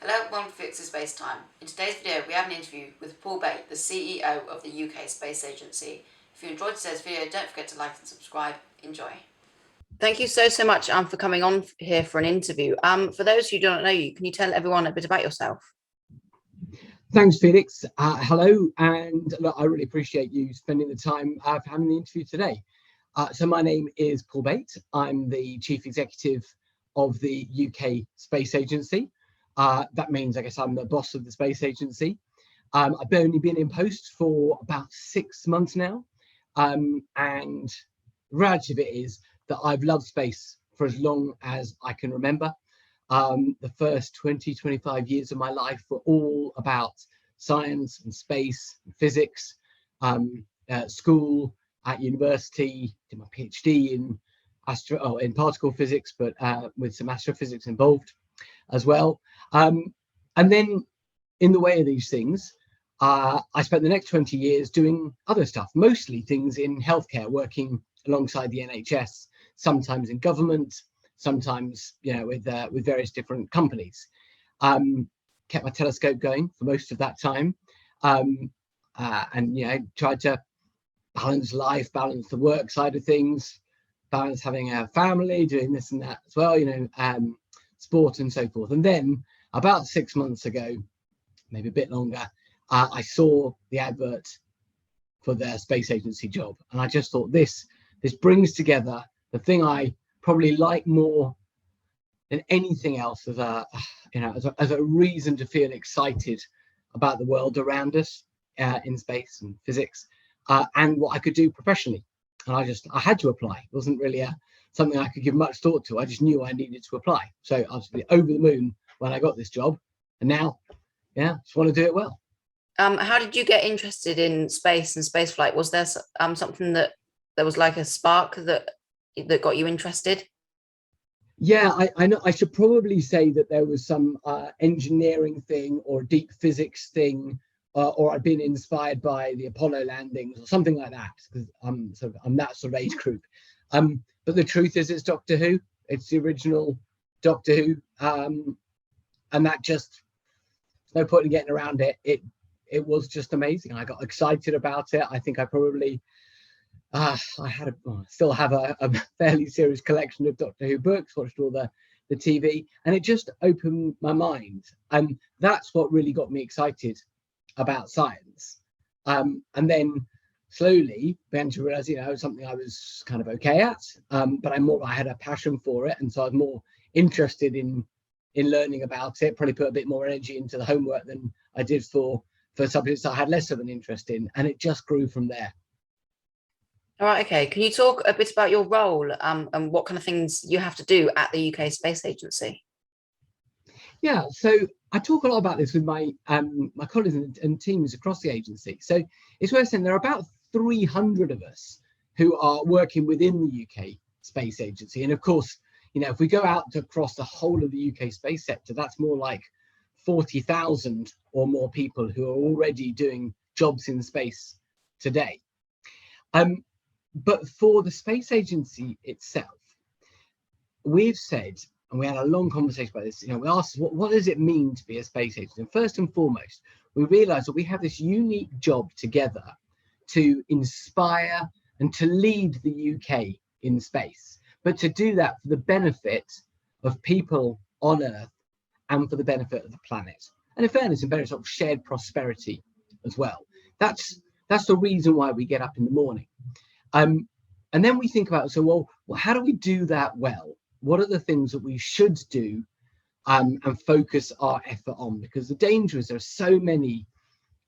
Hello and welcome to Fixer Space Time. In today's video we have an interview with Paul Bate, the CEO of the UK Space Agency. If you enjoyed today's video, don't forget to like and subscribe. Enjoy. Thank you so much for coming on here for an interview. For those who don't know you, can you tell everyone a bit about yourself? Thanks, Felix. Hello, and look, I really appreciate you spending the time for having the interview today. So my name is Paul Bate. I'm the Chief Executive of the UK Space Agency. That means, I guess, I'm the boss of the Space Agency. I've only been in post for about 6 months now. And the reality of it is that I've loved space for as long as I can remember. The first 25 years of my life were all about science and space and physics. At school, at university, did my PhD in particle physics, but with some astrophysics involved as well. And then in the way of these things, I spent the next 20 years doing other stuff, mostly things in healthcare, working alongside the NHS, sometimes in government, sometimes with various different companies. Kept my telescope going for most of that time, and tried to balance life, balance the work side of things, balance having a family, doing this and that as well, sport and so forth. And then about 6 months ago, maybe a bit longer, I saw the advert for their space agency job, and I just thought this brings together the thing I probably like more than anything else as a reason to feel excited about the world around us in space and physics, and what I could do professionally. And I had to apply. It wasn't really something I could give much thought to. I just knew I needed to apply. So I was over the moon when I got this job, and now, just want to do it well. How did you get interested in space and spaceflight? Was there something that there was like a spark that got you interested? Yeah, I know. I should probably say that there was some engineering thing or deep physics thing, or I'd been inspired by the Apollo landings or something like that, because I'm that sort of age group. But the truth is, it's Doctor Who. It's the original Doctor Who, and that just, no point in getting around it. It was just amazing. I got excited about it. I think I probably still have a fairly serious collection of Doctor Who books, watched all the TV, and it just opened my mind. And that's what really got me excited about science. And then slowly began to realize, it was something I was kind of okay at, but I had a passion for it. And so I was more interested in learning about it, probably put a bit more energy into the homework than I did for subjects I had less of an interest in. And it just grew from there. All right, okay. Can you talk a bit about your role and what kind of things you have to do at the UK Space Agency? Yeah, so I talk a lot about this with my colleagues and teams across the agency. So it's worth saying there are about 300 of us who are working within the UK Space Agency. And of course, if we go out across the whole of the UK space sector, that's more like 40,000 or more people who are already doing jobs in space today. But for the space agency itself, we've said, and we had a long conversation about this, we asked, what does it mean to be a space agent? And first and foremost, we realized that we have this unique job together to inspire and to lead the UK in space, but to do that for the benefit of people on Earth and for the benefit of the planet. And in fairness, in benefit of shared prosperity as well. That's the reason why we get up in the morning. And then we think about, well, how do we do that well? What are the things that we should do and focus our effort on? Because the danger is there are so many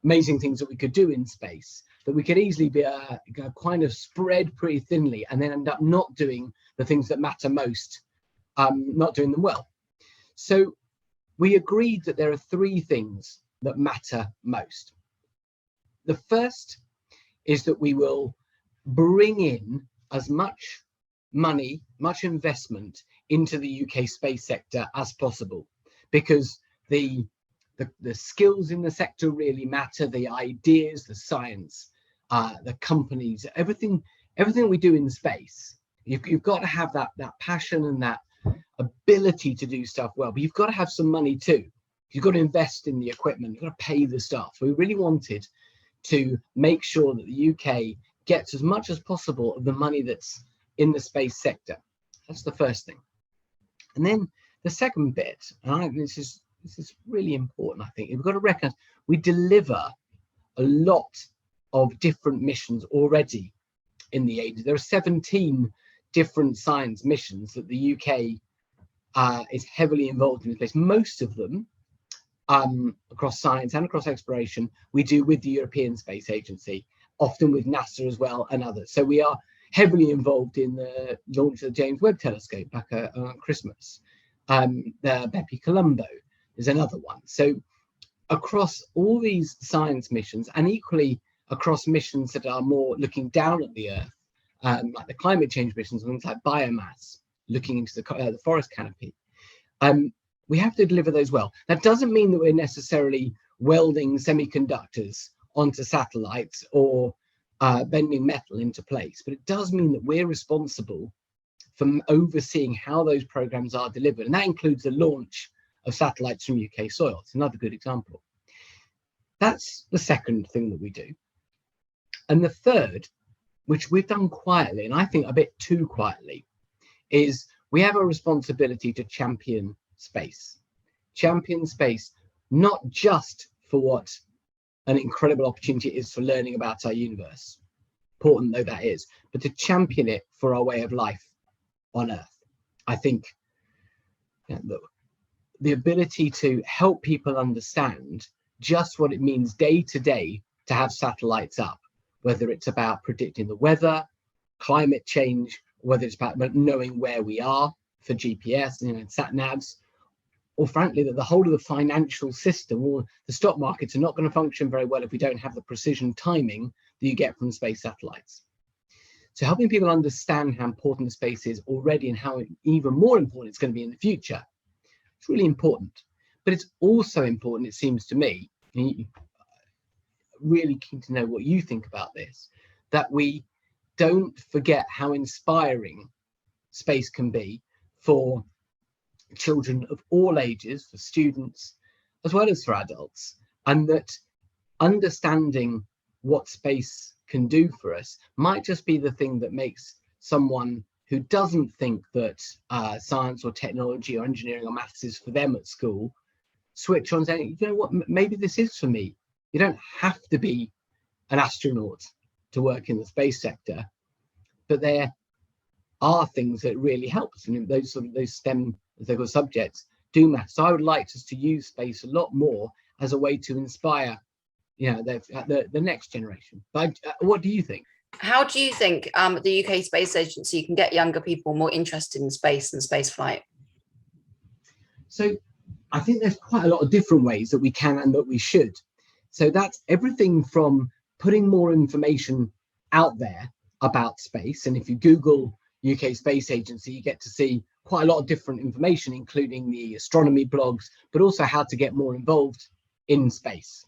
amazing things that we could do in space that we could easily be kind of spread pretty thinly and then end up not doing the things that matter most, not doing them well. So we agreed that there are 3 things that matter most. The first is that we will bring in as much money, much investment into the UK space sector as possible, because the skills in the sector really matter, the ideas, the science, the companies, everything we do in space. You've got to have that passion and that ability to do stuff well, but you've got to have some money too. You've got to invest in the equipment, you've got to pay the staff. We really wanted to make sure that the UK gets as much as possible of the money that's in the space sector. That's the first thing. And then the second bit, and this is really important, I think, we've got to recognize we deliver a lot of different missions already in the agency. There are 17 different science missions that the UK is heavily involved in space. Most of them, across science and across exploration, we do with the European Space Agency, often with NASA as well and others. So we are heavily involved in the launch of the James Webb Telescope back on Christmas. The Bepi Colombo is another one. So across all these science missions, and equally across missions that are more looking down at the Earth, like the climate change missions, things like biomass, looking into the forest canopy, we have to deliver those well. That doesn't mean that we're necessarily welding semiconductors onto satellites or bending metal into place, but it does mean that we're responsible for overseeing how those programs are delivered, and that includes the launch of satellites from UK soil. It's another good example. That's the second thing that we do. And the third, which we've done quietly, and I think a bit too quietly, is we have a responsibility to champion space. Champion space, not just for what an incredible opportunity it is for learning about our universe, important though that is, but to champion it for our way of life on Earth. I think the ability to help people understand just what it means day to day to have satellites up, whether it's about predicting the weather, climate change, whether it's about knowing where we are for GPS, sat navs, or frankly that the whole of the financial system or the stock markets are not going to function very well if we don't have the precision timing that you get from space satellites. So helping people understand how important space is already and how even more important it's going to be in the future, it's really important. But it's also important, it seems to me, really keen to know what you think about this, that we don't forget how inspiring space can be for children of all ages, for students, as well as for adults, and that understanding what space can do for us might just be the thing that makes someone who doesn't think that science or technology or engineering or maths is for them at school switch on saying, you know what, maybe this is for me. You don't have to be an astronaut to work in the space sector, but there are things that really help us, and those STEM, as they've got, subjects do matter. So I would like us to use space a lot more as a way to inspire, the next generation. But what do you think? How do you think the UK Space Agency can get younger people more interested in space and space flight? So I think there's quite a lot of different ways that we can and that we should. So that's everything from putting more information out there about space. And if you Google UK Space Agency, you get to see quite a lot of different information, including the astronomy blogs, but also how to get more involved in space.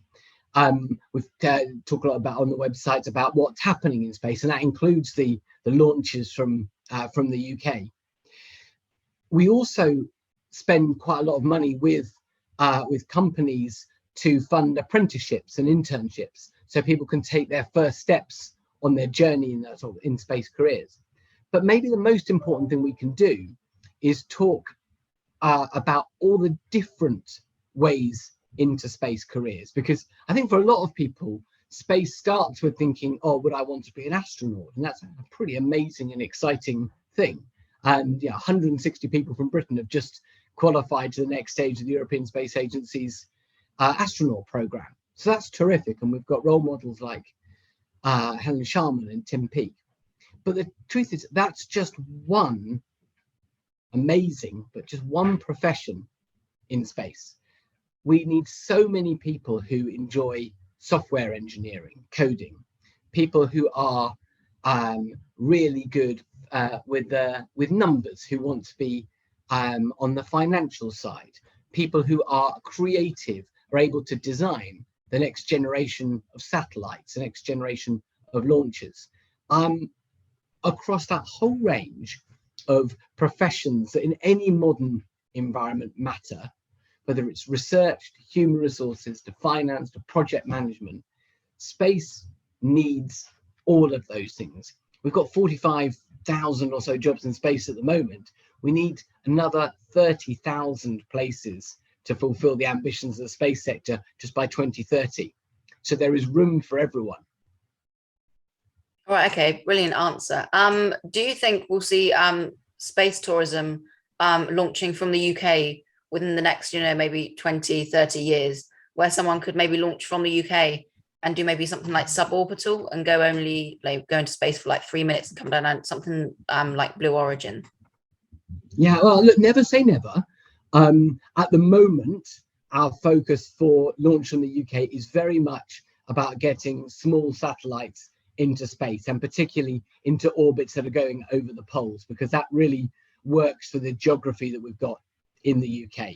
We've talked a lot about on the websites about what's happening in space, and that includes the launches from the UK. We also spend quite a lot of money with companies to fund apprenticeships and internships, so people can take their first steps on their journey in space careers. But maybe the most important thing we can do is talk about all the different ways into space careers, because I think for a lot of people, space starts with thinking, oh, would I want to be an astronaut? And that's a pretty amazing and exciting thing. And 160 people from Britain have just qualified to the next stage of the European Space Agency's astronaut program. So that's terrific. And we've got role models like Helen Sharman and Tim Peake. But the truth is, that's just one just one profession in space. We need so many people who enjoy software engineering, coding, people who are really good with numbers, who want to be on the financial side, people who are creative, are able to design the next generation of satellites, the next generation of launchers. Across that whole range of professions that in any modern environment matter, whether it's research, to human resources, to finance, to project management. Space needs all of those things. We've got 45,000 or so jobs in space at the moment. We need another 30,000 places to fulfill the ambitions of the space sector just by 2030. So there is room for everyone. All right, okay, brilliant answer. Do you think we'll see space tourism launching from the UK within the next, maybe 20, 30 years, where someone could maybe launch from the UK and do maybe something like suborbital and go into space for like 3 minutes and come down, and something like Blue Origin? Yeah, well, look, never say never. At the moment, our focus for launch from the UK is very much about getting small satellites into space, and particularly into orbits that are going over the poles, because that really works for the geography that we've got in the UK.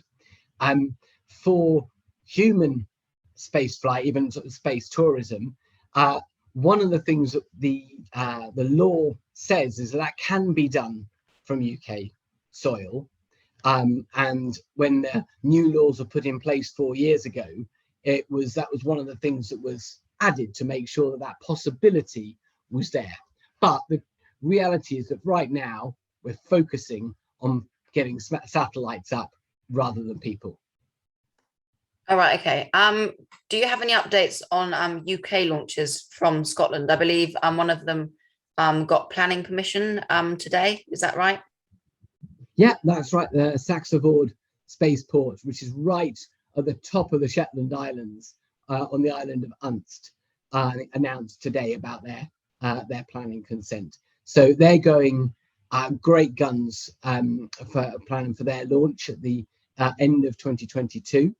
For human space flight, even sort of space tourism, one of the things that the law says is that can be done from UK soil. And when the new laws were put in place 4 years ago, that was one of the things that was added to make sure that that possibility was there. But the reality is that right now we're focusing on getting satellites up rather than people. All right, okay. Do you have any updates on UK launches from Scotland? I believe one of them got planning permission today. Is that right? Yeah, that's right. The Saxavord Spaceport, which is right at the top of the Shetland Islands, on the island of Unst, announced today about their planning consent. So they're going great guns for planning for their launch at the end of 2022.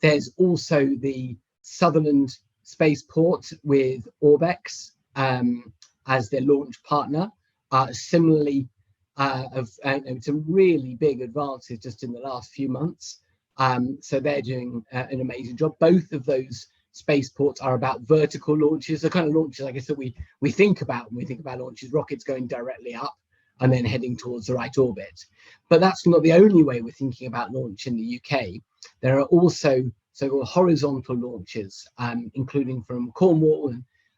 There's also the Sutherland Spaceport with Orbex as their launch partner. Similarly, some really big advances just in the last few months. So they're doing an amazing job. Both of those spaceports are about vertical launches, the kind of launches, I guess, that we think about when we think about launches, rockets going directly up and then heading towards the right orbit. But that's not the only way we're thinking about launch in the UK. There are also so-called horizontal launches, including from Cornwall,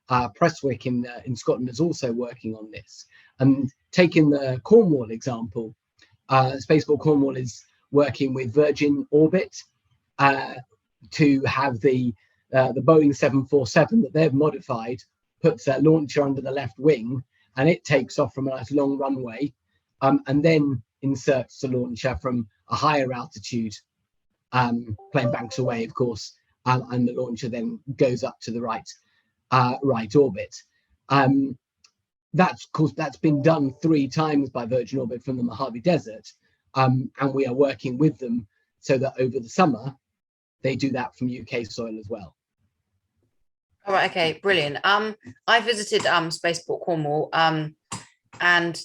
and Prestwick in Scotland is also working on this. And taking the Cornwall example, Spaceport Cornwall is working with Virgin Orbit to have the Boeing 747 that they've modified, puts their launcher under the left wing, and it takes off from a nice long runway, and then inserts the launcher from a higher altitude, plane banks away, of course, and the launcher then goes up to the right orbit. That's been done 3 times by Virgin Orbit from the Mojave Desert, and we are working with them so that over the summer they do that from UK soil as well. All right, okay, brilliant. I visited Spaceport Cornwall and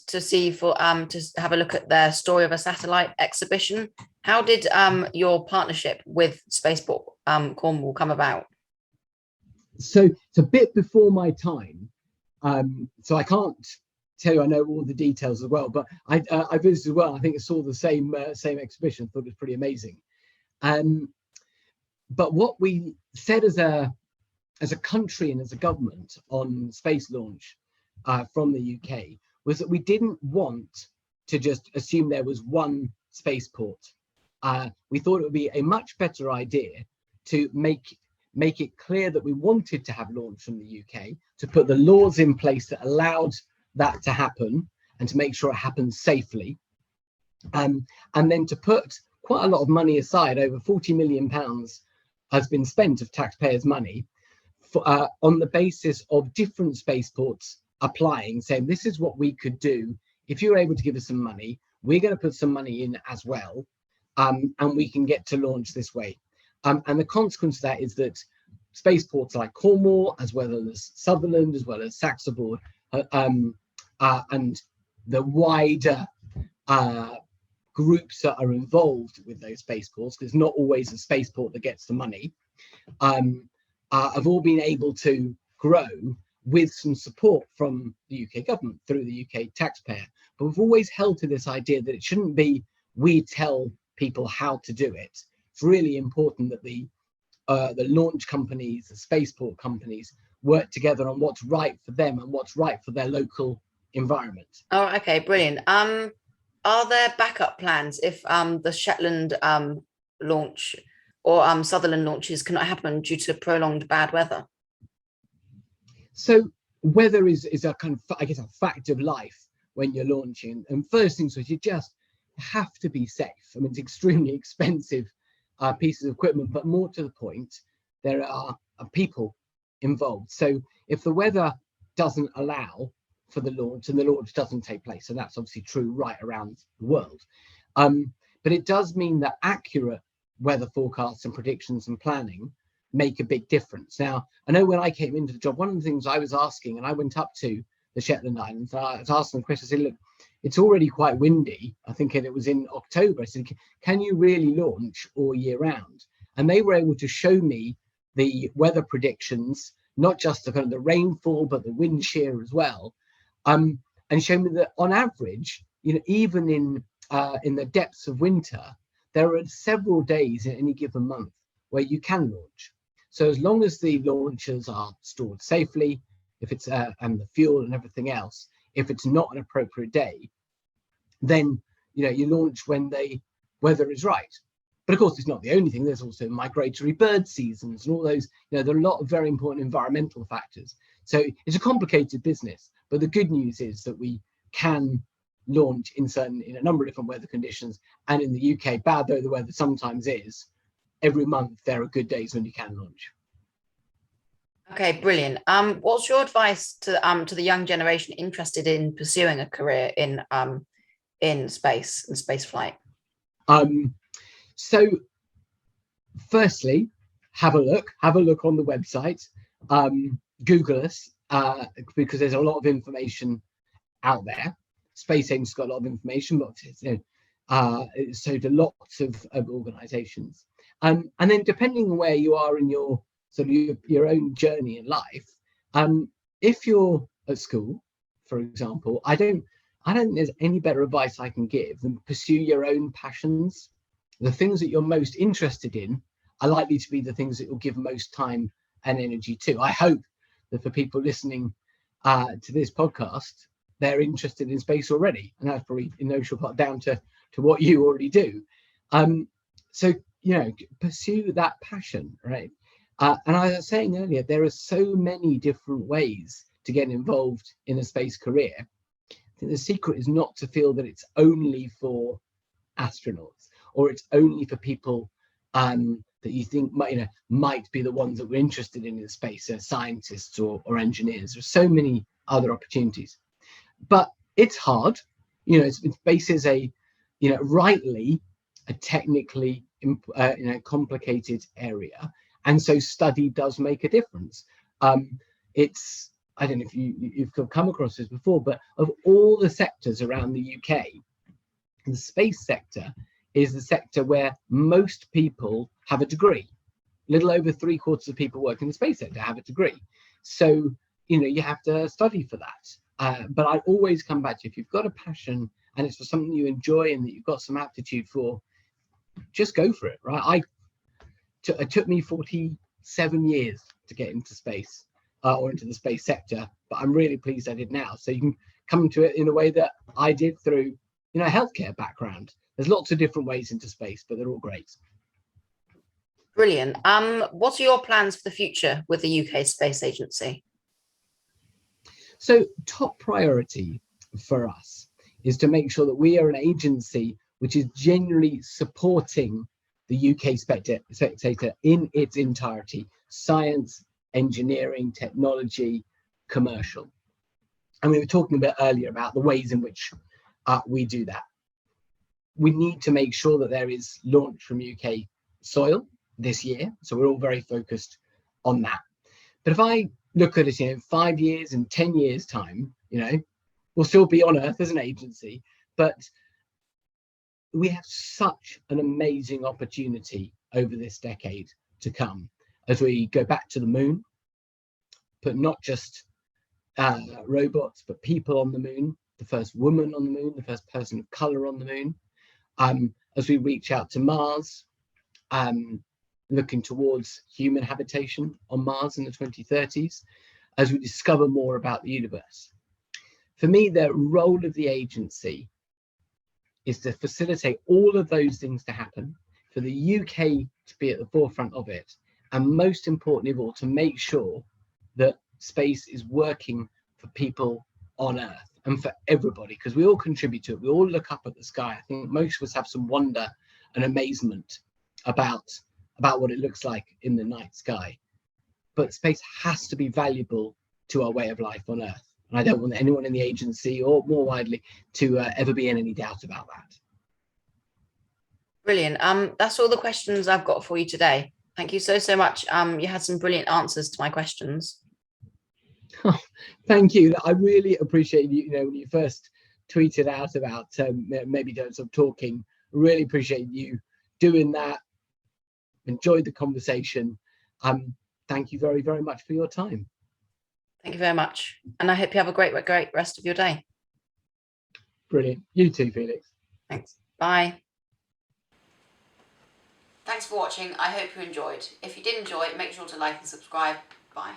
to have a look at their Story of a Satellite exhibition. How did your partnership with Spaceport Cornwall come about? So it's a bit before my time, so I can't tell you I know all the details as well. But I visited as well. I think I saw the same exhibition. Thought it was pretty amazing. But what we said as a country and as a government on space launch from the UK was that we didn't want to just assume there was one spaceport. We thought it would be a much better idea to make it clear that we wanted to have launch from the UK, to put the laws in place that allowed that to happen and to make sure it happens safely, and then to put quite a lot of money aside. Over £40 million has been spent of taxpayers' money on the basis of different spaceports applying, saying this is what we could do. If you're able to give us some money, we're going to put some money in as well, and we can get to launch this way. And the consequence of that is that spaceports like Cornwall, as well as Sutherland, as well as Saxavord, and the wider groups that are involved with those spaceports, because not always a spaceport that gets the money, have all been able to grow with some support from the UK government through the UK taxpayer. But we've always held to this idea that it shouldn't be we tell people how to do it. It's really important that the launch companies, the spaceport companies, work together on what's right for them and what's right for their local environment. Oh, okay, brilliant. Are there backup plans if the Shetland launch or Sutherland launches cannot happen due to prolonged bad weather? So weather is a kind of, I guess, a fact of life when you're launching. And first things first, you just have to be safe. I mean, it's extremely expensive pieces of equipment, but more to the point, there are people involved. So if the weather doesn't allow for the launch and the launch doesn't take place, so that's obviously true right around the world. But it does mean that accurate weather forecasts and predictions and planning make a big difference. Now, I know when I came into the job, one of the things I was asking, and I went up to the Shetland Islands, I was asking the question, I said, look, it's already quite windy. I think it was in October. I said, can you really launch all year round? And they were able to show me the weather predictions, not just the kind of the rainfall, but the wind shear as well. And show me that on average, even in the depths of winter, there are several days in any given month where you can launch. So as long as the launchers are stored safely, if it's and the fuel and everything else, if it's not an appropriate day, then you launch when the weather is right. But of course, it's not the only thing. There's also migratory bird seasons and all those. There are a lot of very important environmental factors. So it's a complicated business. But the good news is that we can launch in a number of different weather conditions. And in the UK, bad though the weather sometimes is, every month there are good days when you can launch. Okay, brilliant. What's your advice to the young generation interested in pursuing a career in space and space flight? So firstly, have a look on the website, Google us, because there's a lot of information out there. Space Aim's got a lot of information, but so do lots of organizations. And then depending on where you are in your sort of your own journey in life, if you're at school, for example, I don't think there's any better advice I can give than pursue your own passions. The things that you're most interested in are likely to be the things that you'll give most time and energy to. I hope that for people listening to this podcast, they're interested in space already, and that's probably in no short part down to what you already do. So pursue that passion, right? And I was saying earlier, there are so many different ways to get involved in a space career. I think the secret is not to feel that it's only for astronauts or it's only for people that you think might be the ones that we're interested in space, scientists or engineers. There's so many other opportunities, but it's hard. Space is rightly a technically complicated area. And so study does make a difference. I don't know if you've come across this before, but of all the sectors around the UK, the space sector is the sector where most people have a degree. Little over 3/4 of people working in the space sector have a degree. So, you have to study for that. But I always come back to, if you've got a passion and it's for something you enjoy and that you've got some aptitude for, just go for it, right? It took me 47 years to get into space or into the space sector, but I'm really pleased I did now. So you can come to it in a way that I did through, a healthcare background. There's lots of different ways into space, but they're all great. Brilliant. What are your plans for the future with the UK Space Agency? So top priority for us is to make sure that we are an agency which is genuinely supporting the UK sector in its entirety: science, engineering, technology, commercial. And we were talking a bit earlier about the ways in which we do that. We need to make sure that there is launch from UK soil this year. So we're all very focused on that. But if I look at it in 5 years and 10 years time, we'll still be on Earth as an agency, but we have such an amazing opportunity over this decade to come as we go back to the moon, put not just robots, but people on the moon, the first woman on the moon, the first person of color on the moon. as we reach out to Mars, looking towards human habitation on Mars in the 2030s, as we discover more about the universe. For me, the role of the agency is to facilitate all of those things to happen, for the UK to be at the forefront of it, and most importantly of all, to make sure that space is working for people on Earth and for everybody, because we all contribute to it. We all look up at the sky. I think most of us have some wonder and amazement about what it looks like in the night sky. But space has to be valuable to our way of life on Earth. And I don't want anyone in the agency or more widely to ever be in any doubt about that. Brilliant. That's all the questions I've got for you today. Thank you so much. You had some brilliant answers to my questions. Oh, thank you. I really appreciate you. You know, when you first tweeted out about maybe don't stop talking, really appreciate you doing that. Enjoyed the conversation. Thank you very, very much for your time. Thank you very much. And I hope you have a great rest of your day. Brilliant. You too, Felix. Thanks. Bye. Thanks for watching. I hope you enjoyed. If you did enjoy, make sure to like and subscribe. Bye.